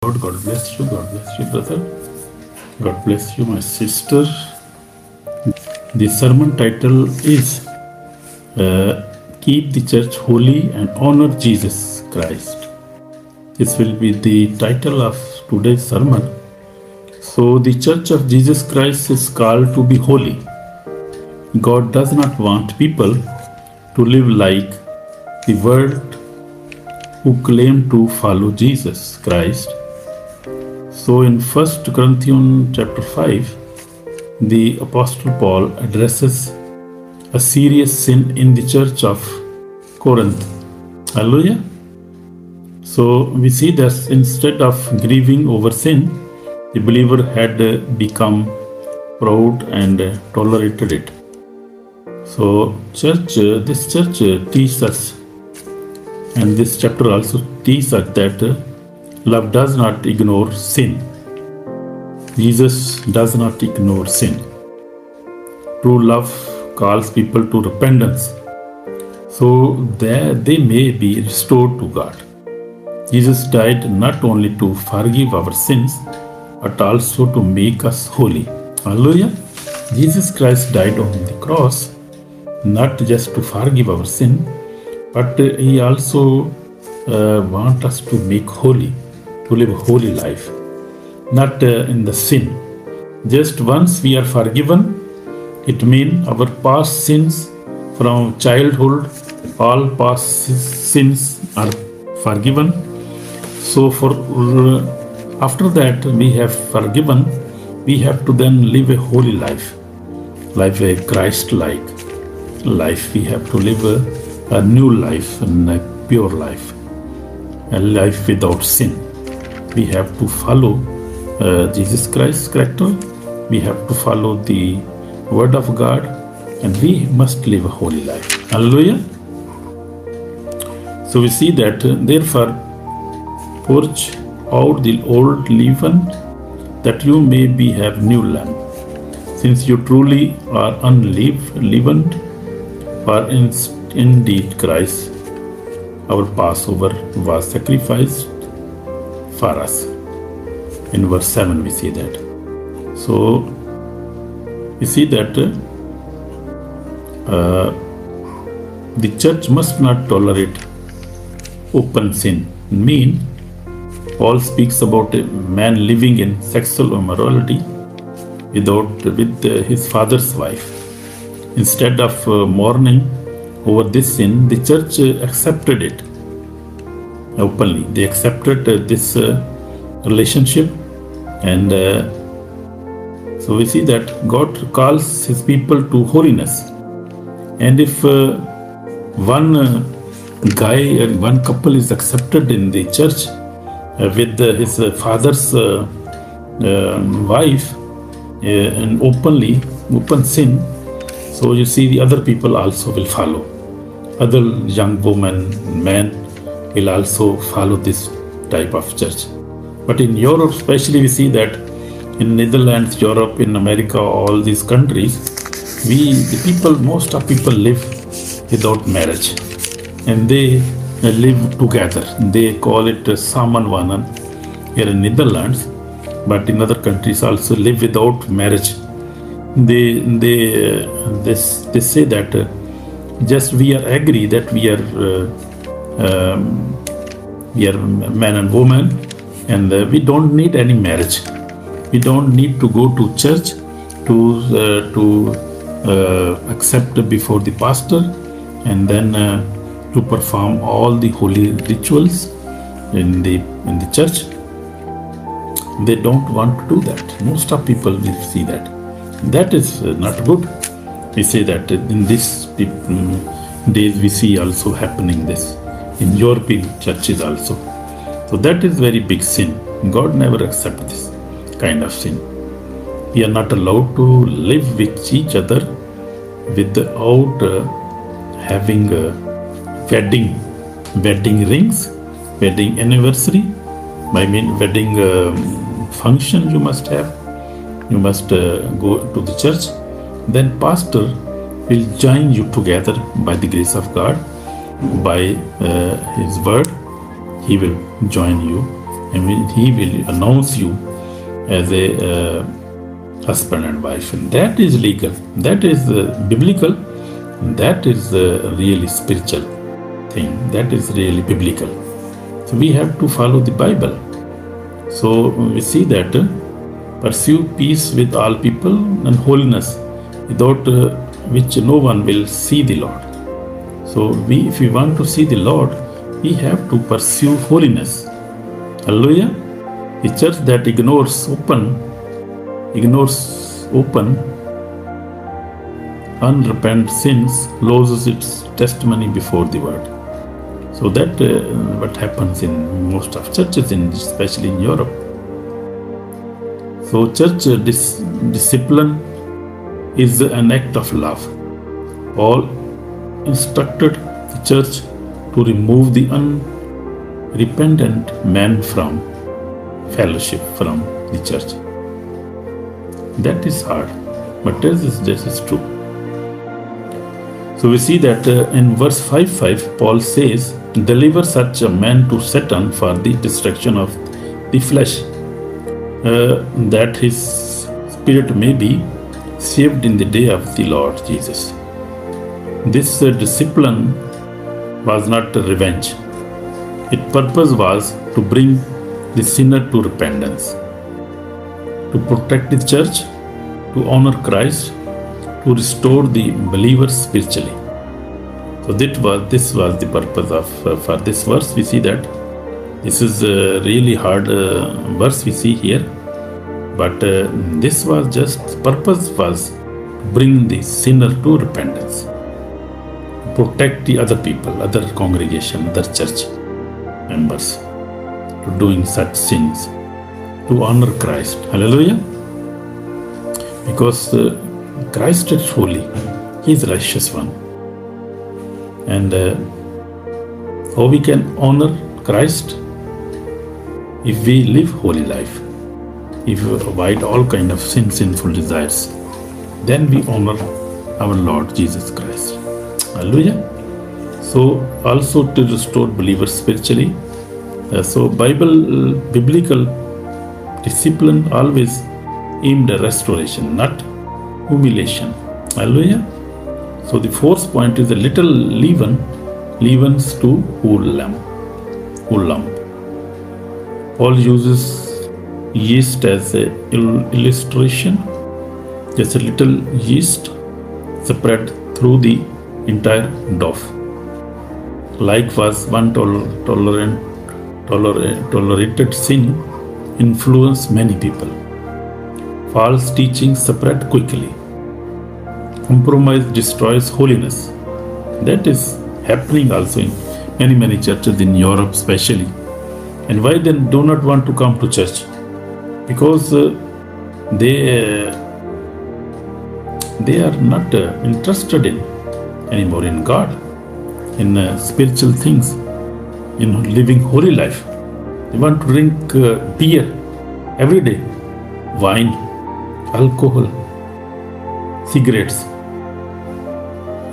Lord, God bless you. God bless you, brother. God bless you, my sister. The sermon title is Keep the Church Holy and Honor Jesus Christ. This will be the title of today's sermon. So, the Church of Jesus Christ is called to be holy. God does not want people to live like the world who claim to follow Jesus Christ. So in 1 Corinthians chapter 5, the Apostle Paul addresses a serious sin in the church of Corinth. Hallelujah. So we see that instead of grieving over sin, the believer had become proud and tolerated it. So this church teaches us, and this chapter also teaches us that love does not ignore sin. Jesus does not ignore sin. True love calls people to repentance so that they may be restored to God. Jesus died not only to forgive our sins, but also to make us holy. Hallelujah. Jesus Christ died on the cross not just to forgive our sin, but He also wants us to make holy, to live a holy life, not in the sin. Just once we are forgiven, it means our past sins from childhood, all past sins are forgiven. So after that we have forgiven, we have to then live a holy life a Christ-like life. We have to live a new life and a pure life, a life without sin. We have to follow Jesus Christ's character. We have to follow the Word of God, and we must live a holy life. Hallelujah. So we see that therefore purge out the old leaven, that you may have new leaven. Since you truly are unleavened, for indeed Christ, our Passover, was sacrificed for us. In verse 7 we see that. So we see that the church must not tolerate open sin. Paul speaks about a man living in sexual immorality with his father's wife. Instead of mourning over this sin, the church accepted it openly. They accepted this relationship, and so we see that God calls His people to holiness. And if one guy and one couple is accepted in the church with his father's wife and open sin, so you see the other people also will follow. Other young women, men will also follow this type of church. But in Europe especially, we see that in Netherlands, Europe, in America, all these countries, most of people live without marriage, and they live together. They call it Samanvanan here in Netherlands, but in other countries also live without marriage. They say that just we are agree that we are man and woman, and we don't need any marriage. We don't need to go to church to accept before the pastor, and then to perform all the holy rituals in the church. They don't want to do that. Most of people will see that. That is not good. We say that in these days we see also happening this in European churches also. So that is very big sin. God never accepts this kind of sin. We are not allowed to live with each other without having wedding rings, wedding anniversary. Wedding function you must have. You must go to the church. Then pastor will join you together by the grace of God, by His word. He will join you and He will announce you as a husband and wife. And that is legal, that is biblical, that is really spiritual thing, that is really biblical. So we have to follow the Bible. So we see that pursue peace with all people and holiness, without which no one will see the Lord. So if we want to see the Lord, we have to pursue holiness. Hallelujah. A church that ignores open, unrepentant sins loses its testimony before the word. So that what happens in most of churches, especially in Europe. So church discipline is an act of love. Paul instructed the church to remove the unrepentant man from fellowship, from the church. That is hard, but this is true. So we see that in verse 5:5, Paul says, "Deliver such a man to Satan for the destruction of the flesh, that his spirit may be saved in the day of the Lord Jesus." This discipline was not revenge. Its purpose was to bring the sinner to repentance, to protect the church, to honor Christ, to restore the believers spiritually. So this was the purpose of for this verse. We see that this is a really hard verse we see here, but this was just purpose was to bring the sinner to repentance, protect the other people, other congregation, other church members to doing such sins, to honor Christ. Hallelujah. Because Christ is holy, He is righteous one. And how we can honor Christ? If we live holy life, if we avoid all kind of sinful desires, then we honor our Lord Jesus Christ. Hallelujah. So also to restore believers spiritually. So biblical discipline always aimed at restoration, not humiliation. Hallelujah. So the fourth point is a little leaven leavens to whole lump. Paul uses yeast as an illustration. Just a little yeast spread through the entire dough. Likewise, one tolerated sin influenced many people. False teaching spread quickly. Compromise destroys holiness. That is happening also in many churches in Europe especially. And why then do not want to come to church? Because they are not interested anymore in God, in spiritual things, in living holy life. They want to drink beer every day, wine, alcohol, cigarettes.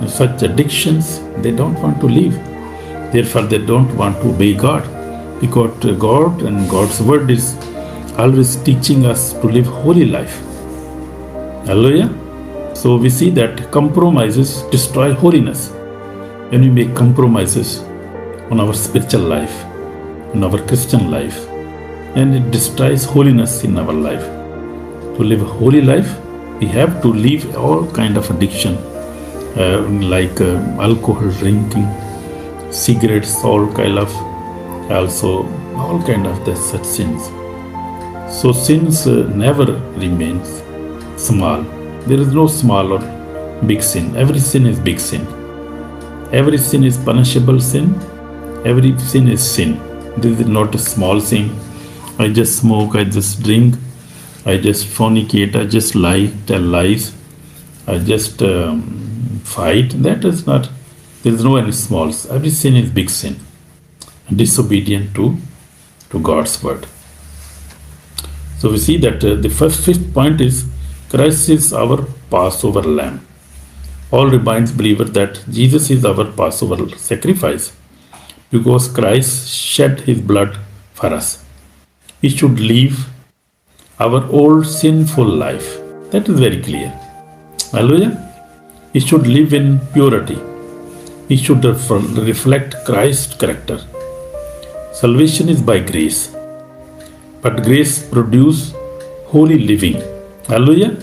Such addictions they don't want to leave. Therefore, they don't want to obey God, because God and God's word is always teaching us to live holy life. Hallelujah. So we see that compromises destroy holiness. When we make compromises on our spiritual life, in our Christian life, and it destroys holiness in our life. To live a holy life, we have to leave all kind of addiction, like alcohol drinking, cigarettes, all kind of such sins. So sins never remains small. There is no small or big sin. Every sin is big sin. Every sin is punishable sin. Every sin is sin. This is not a small sin. I just smoke, I just drink, I just fornicate, I just lie, tell lies, I just fight. That is not, there is no any small. Every sin is big sin. Disobedient to God's word. So we see that the fifth point is Christ is our Passover lamb. Paul reminds believers that Jesus is our Passover sacrifice because Christ shed his blood for us. We should leave our old sinful life. That is very clear. Hallelujah. We should live in purity. We should reflect Christ's character. Salvation is by grace, but grace produces holy living. Hallelujah.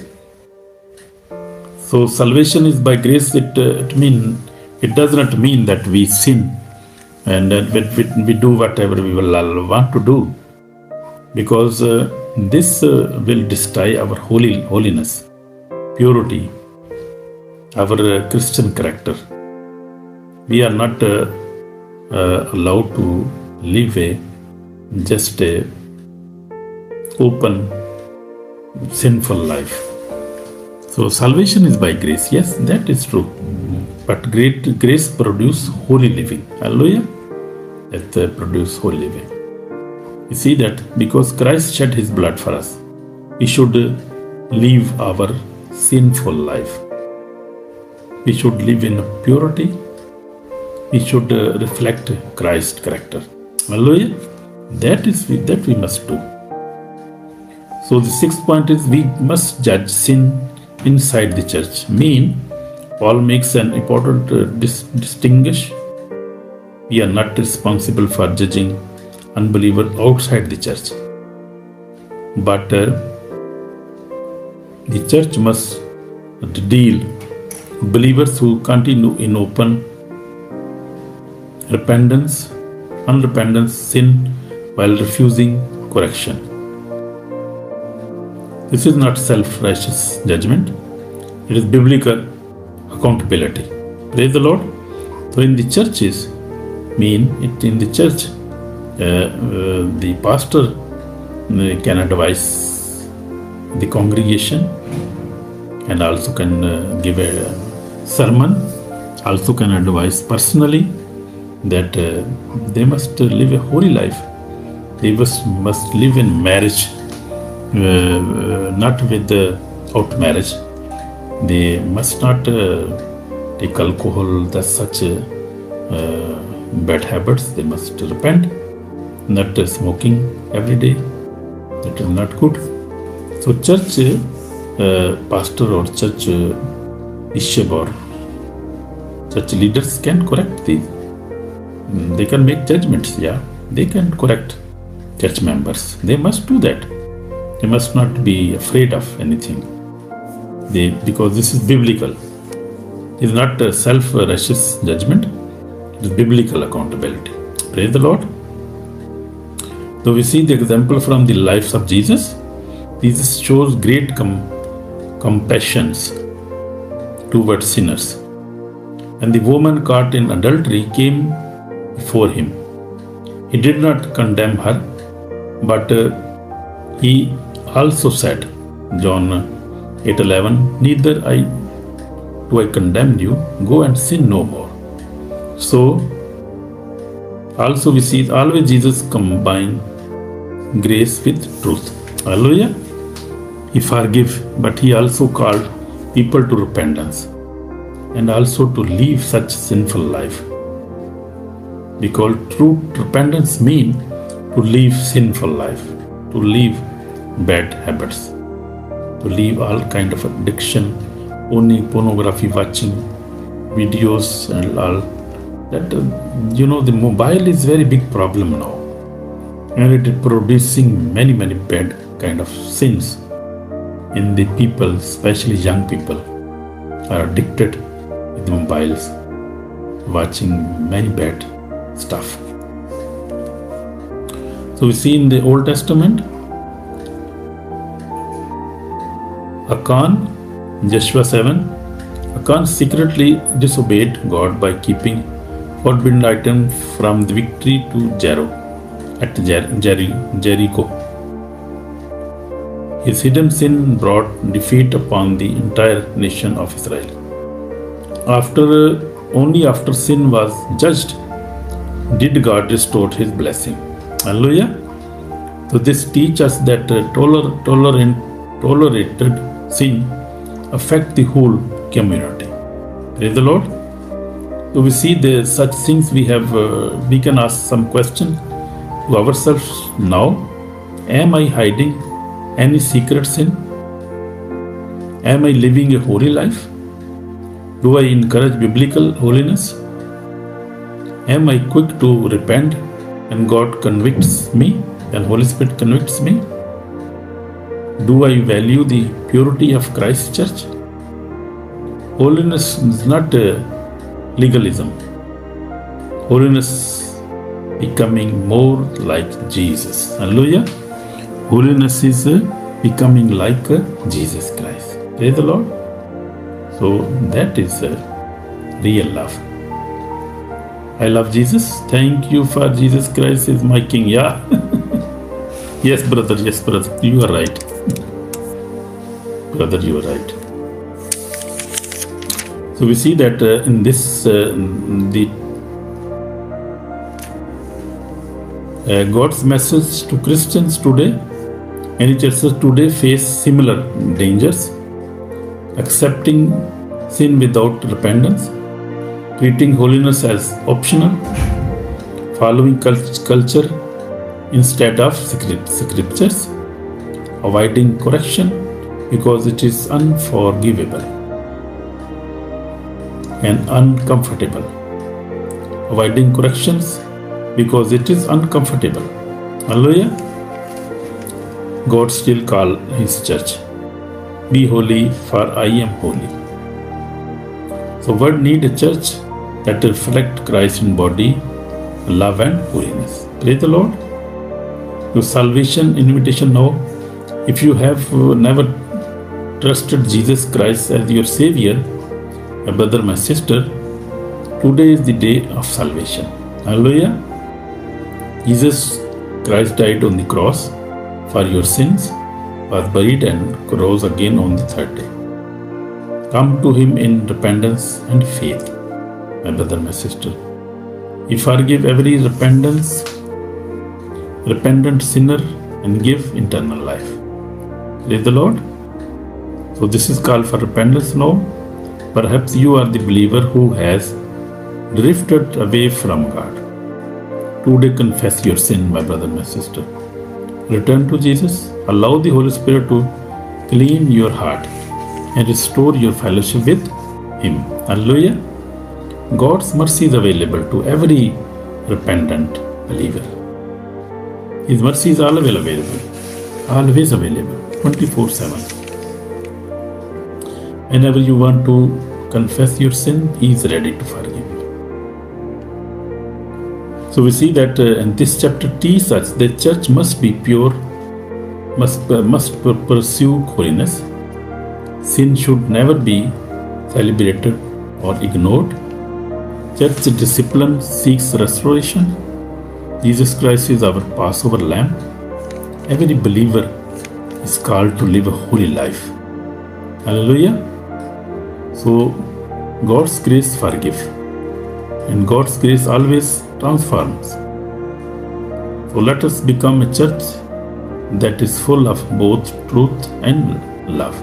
So salvation is by grace. It does not mean that we sin and we do whatever we will want to do, because this will destroy our holiness, purity, our Christian character. We are not allowed to live just a open sinful life. So salvation is by grace. Yes, that is true. But great grace produces holy living. Hallelujah. That produce holy living. You see that because Christ shed his blood for us, we should live our sinful life. We should live in purity. We should reflect Christ's character. Hallelujah. That we must do. So the sixth point is we must judge sin inside the church. Paul makes an important distinguish. We are not responsible for judging unbelievers outside the church, but the church must deal believers who continue in open unrepentant sin while refusing correction. This is not self-righteous judgment. It is biblical accountability. Praise the Lord. So in the churches, in the church, the pastor can advise the congregation and also can give a sermon, also can advise personally that they must live a holy life. They must live in marriage, not without marriage. They must not take alcohol, that's such bad habits. They must repent. Not smoking every day. That is not good. So church pastor or church bishop or church leaders can correct these. They can make judgments. Yeah, they can correct church members. They must do that. They must not be afraid of anything. Because this is biblical. It is not a self-righteous judgment. It is biblical accountability. Praise the Lord. So we see the example from the lives of Jesus. Jesus shows great compassion towards sinners. And the woman caught in adultery came before him. He did not condemn her, but he also said, John 8:11, neither do I condemn you, go and sin no more. So also we see always Jesus combine grace with truth. Hallelujah. He forgive, but he also called people to repentance and also to leave such sinful life. Because true repentance means to leave sinful life, to leave bad habits, to leave all kind of addiction, only pornography watching, videos and all. That the mobile is very big problem now, and it is producing many bad kind of sins in the people, especially young people are addicted with mobiles, watching many bad stuff. So we see in the Old Testament, Achan, Joshua 7, Achan secretly disobeyed God by keeping forbidden item from the victory to Jericho. His hidden sin brought defeat upon the entire nation of Israel. Only after sin was judged did God restore his blessing. Hallelujah. So this teaches us that tolerated sin affect the whole community. Praise the Lord. So we see such things we can ask some question to ourselves now. Am I hiding any secret sin? Am I living a holy life? Do I encourage biblical holiness? Am I quick to repent and God convicts me and Holy Spirit convicts me? Do I value the purity of Christ's church? Holiness is not legalism. Holiness becoming more like Jesus. Hallelujah. Holiness is becoming like Jesus Christ. Praise the Lord. So that is real love. I love Jesus. Thank you for Jesus Christ is my King. Yeah. Yes, brother. Yes, brother. You are right. Brother, you are right. So we see that in this, God's message to Christians today, many churches today face similar dangers. Accepting sin without repentance, treating holiness as optional, following culture instead of scriptures, avoiding correction because it is unforgivable and uncomfortable. Avoiding corrections because it is uncomfortable. Hallelujah. God still calls His church. Be holy, for I am holy. So world need a church that reflect Christ in body, love and holiness. Praise the Lord. Your salvation invitation now. If you have never trusted Jesus Christ as your Savior, my brother, my sister, today is the day of salvation. Hallelujah. Jesus Christ died on the cross for your sins, was buried and rose again on the third day. Come to Him in repentance and faith, my brother, my sister. He forgive every repentant sinner and give eternal life. Praise the Lord. So this is called for repentance now. Perhaps you are the believer who has drifted away from God. Today confess your sin, my brother, my sister. Return to Jesus. Allow the Holy Spirit to clean your heart and restore your fellowship with Him. Hallelujah. God's mercy is available to every repentant believer. His mercy is always available, 24/7. Whenever you want to confess your sin, He is ready to forgive you. So we see that in this chapter teaches us the church must be pure, must pursue holiness. Sin should never be celebrated or ignored. Church discipline seeks restoration. Jesus Christ is our Passover lamb. Every believer is called to live a holy life. Hallelujah. So God's grace forgives, and God's grace always transforms. So let us become a church that is full of both truth and love,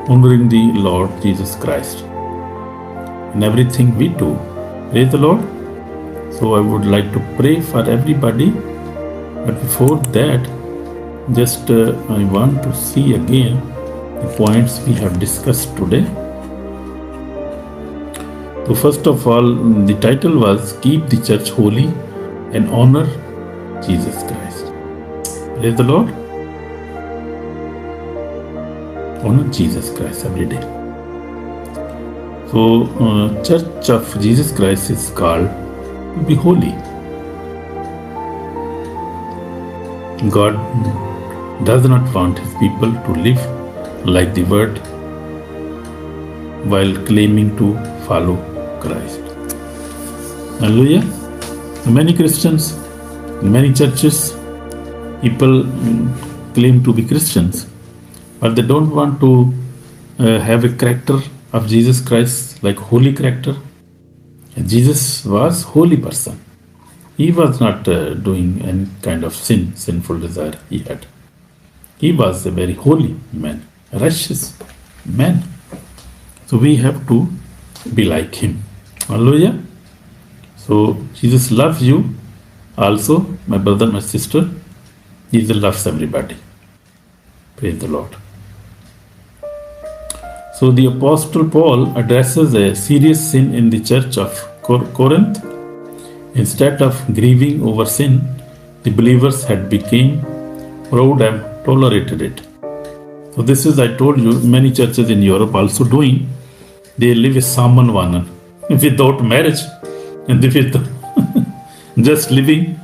honoring the Lord Jesus Christ in everything we do. Praise the Lord. So I would like to pray for everybody, but before that, just I want to see again the points we have discussed today. So first of all, the title was Keep the Church Holy and Honor Jesus Christ. Praise the Lord. Honor Jesus Christ every day. So Church of Jesus Christ is called to be holy. God does not want His people to live like the world while claiming to follow Christ. Hallelujah. Many Christians, many churches, people claim to be Christians, but they don't want to have a character of Jesus Christ, like holy character. Jesus was holy person. He was not doing any kind of sinful desire He had. He was a very holy man, righteous man. So we have to be like Him. Hallelujah. So Jesus loves you also, my brother, my sister. Jesus loves everybody. Praise the Lord. So the Apostle Paul addresses a serious sin in the church of Corinth. Instead of grieving over sin, the believers had become proud and tolerated it. So this is, I told you, many churches in Europe also doing. They live with Samanvanan, without marriage, and with just living,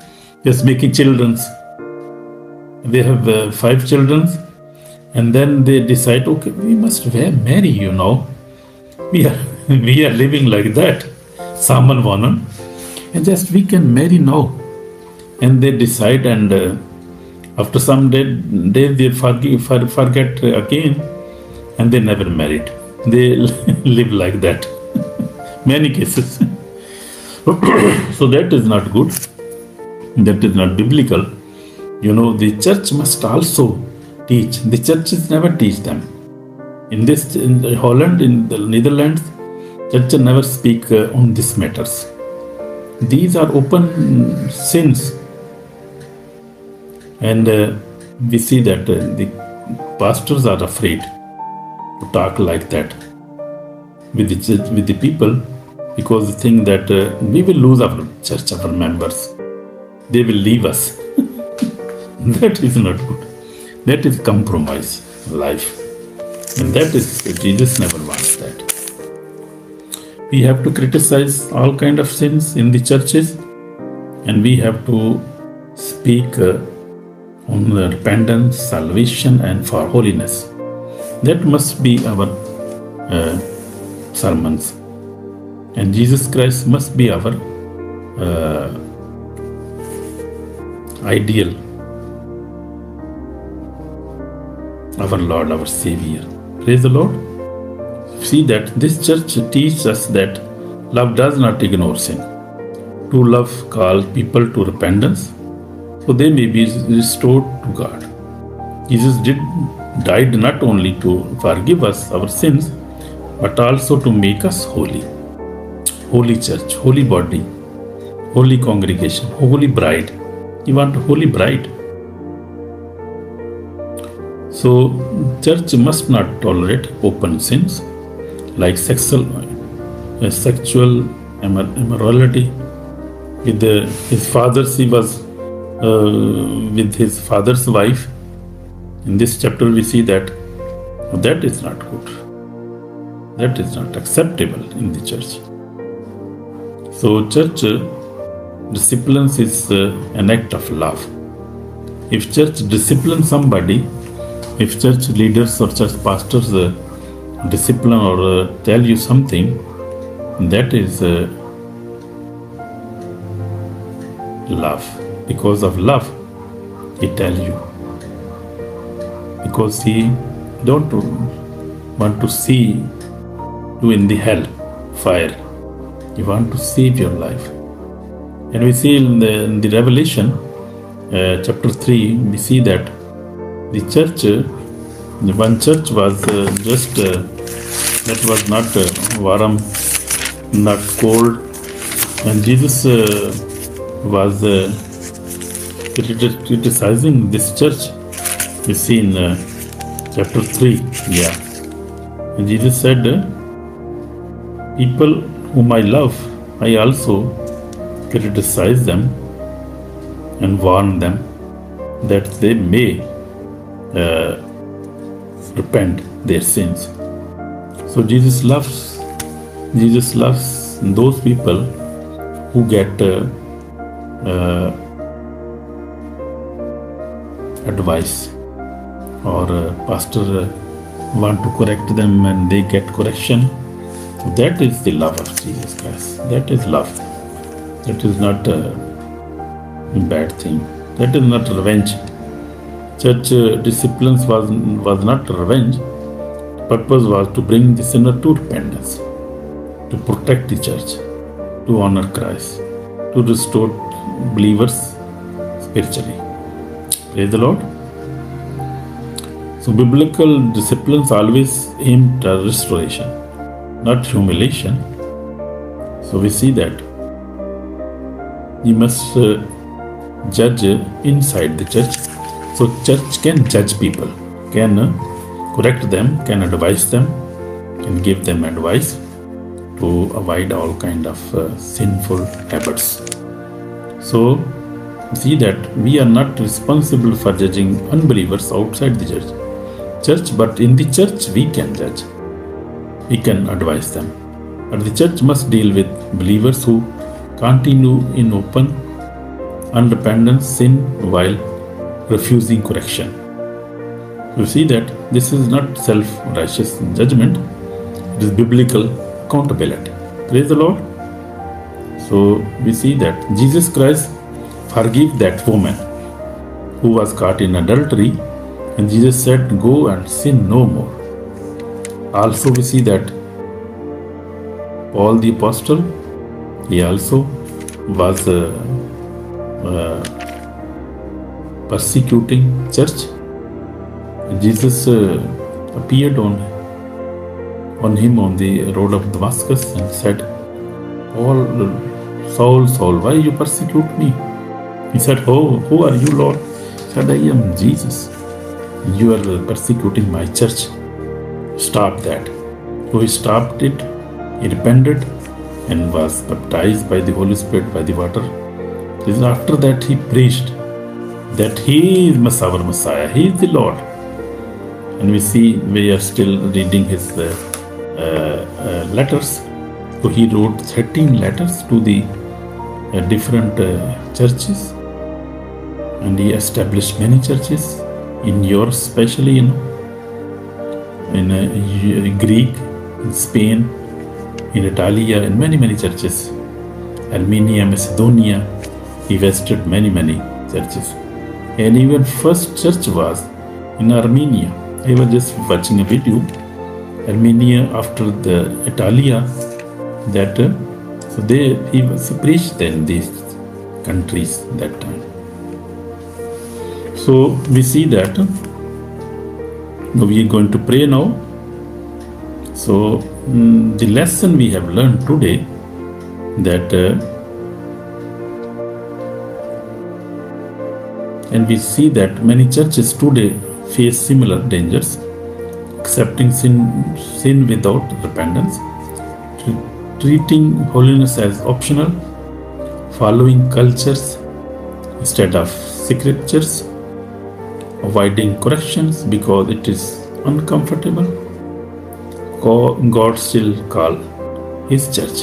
just making children. They have 5 children, and then they decide, okay, we must marry, We are living like that, Samanvanan, and just we can marry now. And they decide, and after some days they forget again, and they never married. They live like that. Many cases. So that is not good. That is not biblical. The church must also teach. The churches never teach them. In Holland, in the Netherlands, church never speak on these matters. These are open sins. And we see that the pastors are afraid to talk like that with the people, because they think that we will lose our church, our members. They will leave us. That is not good. That is compromise life. And that is, Jesus never wants that. We have to criticize all kind of sins in the churches, and we have to speak on repentance, salvation, and for holiness. That must be our sermons. And Jesus Christ must be our ideal, our Lord, our Savior. Praise the Lord. See that this church teaches us that love does not ignore sin. True love calls people to repentance, so they may be restored to God. Jesus died not only to forgive us our sins, but also to make us holy. Holy church, holy body, holy congregation, holy bride. You want a holy bride. So, church must not tolerate open sins like sexual immorality. With his father's, he was with his father's wife. In this chapter, we see that that is not good. That is not acceptable in the church. So, church disciplines is an act of love. If church disciplines somebody, if church leaders or church pastors discipline or tell you something, that is love. Because of love, he tell you. Because he don't want to see you in the hell fire. He want to save your life. And we see in the Revelation chapter 3, we see that the church, one church was that was not warm, not cold, and Jesus was criticizing this church. We see in chapter 3, and Jesus said, people whom I love, I also criticize them and warn them that they may repent their sins. So Jesus loves those people who get advice, or pastor want to correct them and they get correction. That is the love of Jesus Christ. That is love. That is not a bad thing. That is not revenge. Church disciplines was not revenge. The purpose was to bring the sinner to repentance, to protect the church, to honor Christ, to restore believers spiritually. Praise the Lord. So biblical disciplines always aim at restoration, not humiliation. So we see that you must judge inside the church So church can judge people, can correct them, can advise them, can give them advice to avoid all kind of sinful habits. So see that we are not responsible for judging unbelievers outside the church, but in the church we can judge, we can advise them. But the church must deal with believers who continue in open unrepentant sin while refusing correction. You see that this is not self-righteous judgment, it is biblical accountability. Praise the Lord. So we see that Jesus Christ forgave that woman who was caught in adultery, and Jesus said, "Go and sin no more." Also we see that Paul the Apostle, he also was persecuting church. Jesus appeared on him on the road of Damascus and said, "Paul, Saul, Saul, why you persecute me?" He said, "Oh, who are you, Lord?" He said, "I am Jesus. You are persecuting my church. Stop that." So he stopped it, he repented and was baptized by the Holy Spirit by the water. After that he preached that he is our Messiah, he is the Lord. And we see we are still reading his letters. So he wrote 13 letters to the different churches, and he established many churches in Europe, especially in Greek, in Spain, in Italy, and many churches. Armenia, Macedonia, he visited many churches. And even first church was in Armenia. I was just watching a video. Armenia after the Italia, that so he was preached in these countries that time. So we see that we are going to pray now. So the lesson we have learned today, that and we see that many churches today face similar dangers: accepting sin without repentance, treating holiness as optional, following cultures instead of scriptures, avoiding corrections because it is uncomfortable. God still call his church,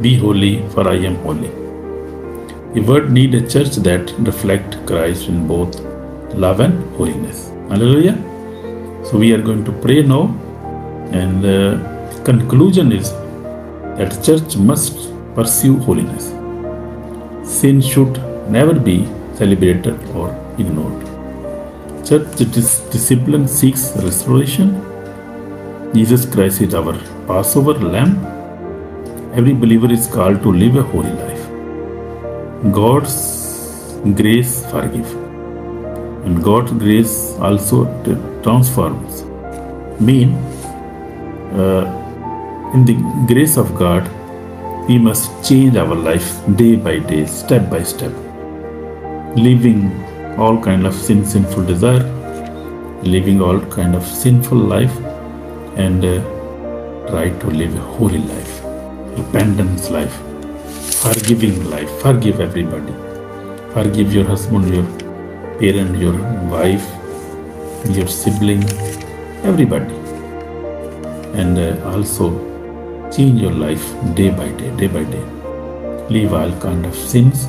"Be holy, for I am holy." The world need a church that reflect Christ in both love and holiness. Hallelujah. So we are going to pray now, and the conclusion is that church must pursue holiness. Sin should never be celebrated or ignored. Church discipline seeks restoration. Jesus Christ is our Passover lamb. Every believer is called to live a holy life. God's grace forgives, and God's grace also transforms. In the grace of God, we must change our life day by day, step by step, leaving all kind of sinful desire, living all kind of sinful life, and try to live a holy life, repentance life, forgiving life. Forgive everybody. Forgive your husband, your parent, your wife, your sibling, everybody. And also change your life day by day. Leave all kind of sins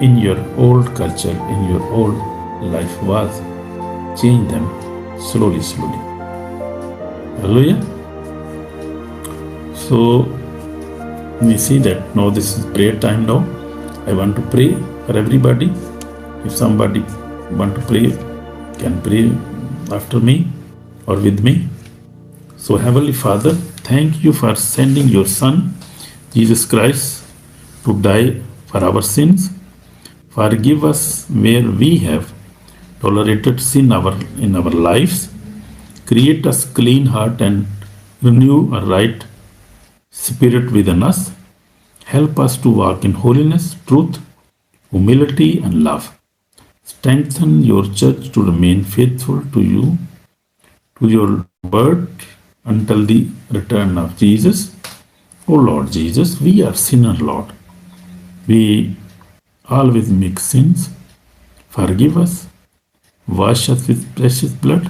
in your old culture, in your old life was. Change them slowly. Hallelujah. So we see that now this is prayer time now. I want to pray for everybody. If somebody want to pray, can pray after me or with me. So Heavenly Father, thank you for sending your Son, Jesus Christ, to die for our sins. Forgive us where we have tolerated sin in our lives. Create us clean heart and renew a right spirit within us. Help us to walk in holiness, truth, humility, and love. Strengthen your church to remain faithful to you, to your word, until the return of Jesus. O Lord Jesus, we are sinners, Lord. We always make sins. Forgive us. Wash us with precious blood.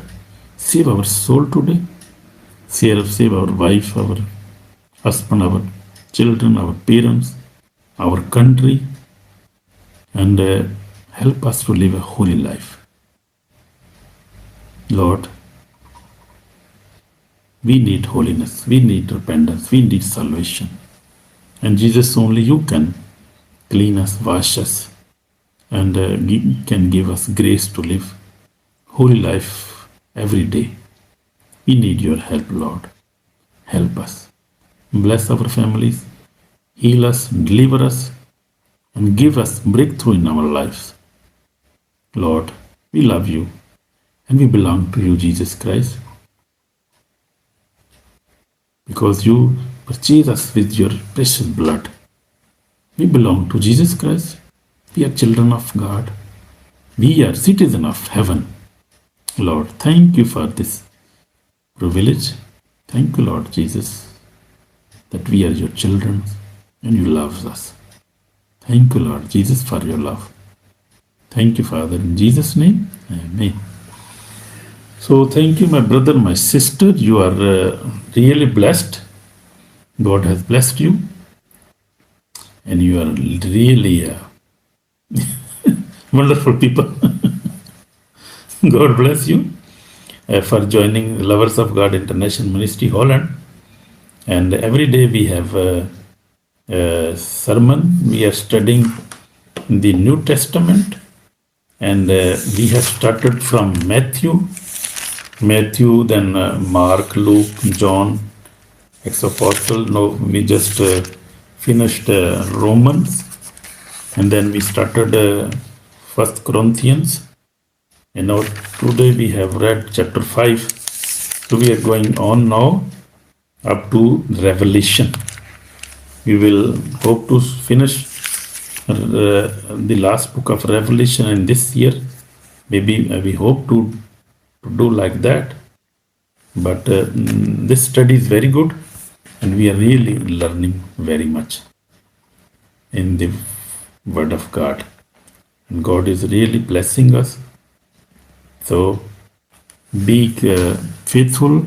Save our soul today. Save our wife, our husband, our children, our parents, our country, and help us to live a holy life. Lord, we need holiness, we need repentance, we need salvation. And Jesus, only you can clean us, wash us, and can give us grace to live holy life every day. We need your help, Lord. Help us. Bless our families, heal us, deliver us, and give us breakthrough in our lives. Lord, we love you and we belong to you, Jesus Christ, because you purchased us with your precious blood. We belong to Jesus Christ. We are children of God. We are citizens of heaven. Lord, thank you for this privilege. Thank you, Lord Jesus, that we are your children and you love us. Thank you, Lord Jesus, for your love. Thank you, Father. In Jesus' name, amen. So thank you, my brother, my sister. You are really blessed. God has blessed you. And you are really wonderful people. God bless you for joining Lovers of God International Ministry, Holland. And every day we have a sermon. We are studying the New Testament. And we have started from Matthew, then Mark, Luke, John, Acts of Apostles. Now we just finished Romans, and then we started First Corinthians, and now today we have read chapter 5. So we are going on now up to Revelation. We will hope to finish the last book of Revelation in this year. Maybe we hope to do like that. But this study is very good, and we are really learning very much in the Word of God. And God is really blessing us. So be faithful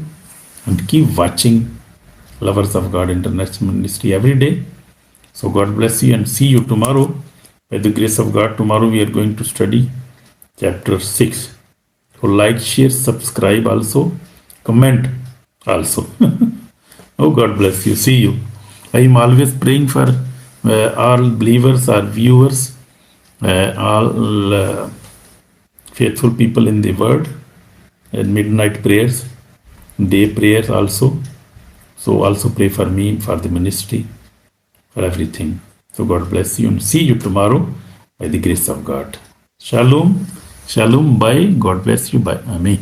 and keep watching Lovers of God International Ministry every day. So God bless you and see you tomorrow. By the grace of God, tomorrow we are going to study chapter 6. So like, share, subscribe also, comment also. Oh, God bless you. See you. I am always praying for all believers, our viewers, all faithful people in the Word, and midnight prayers, day prayers also. So also pray for me, for the ministry, for everything. So God bless you and see you tomorrow by the grace of God. Shalom. Shalom. Bye. God bless you. Bye. Amen.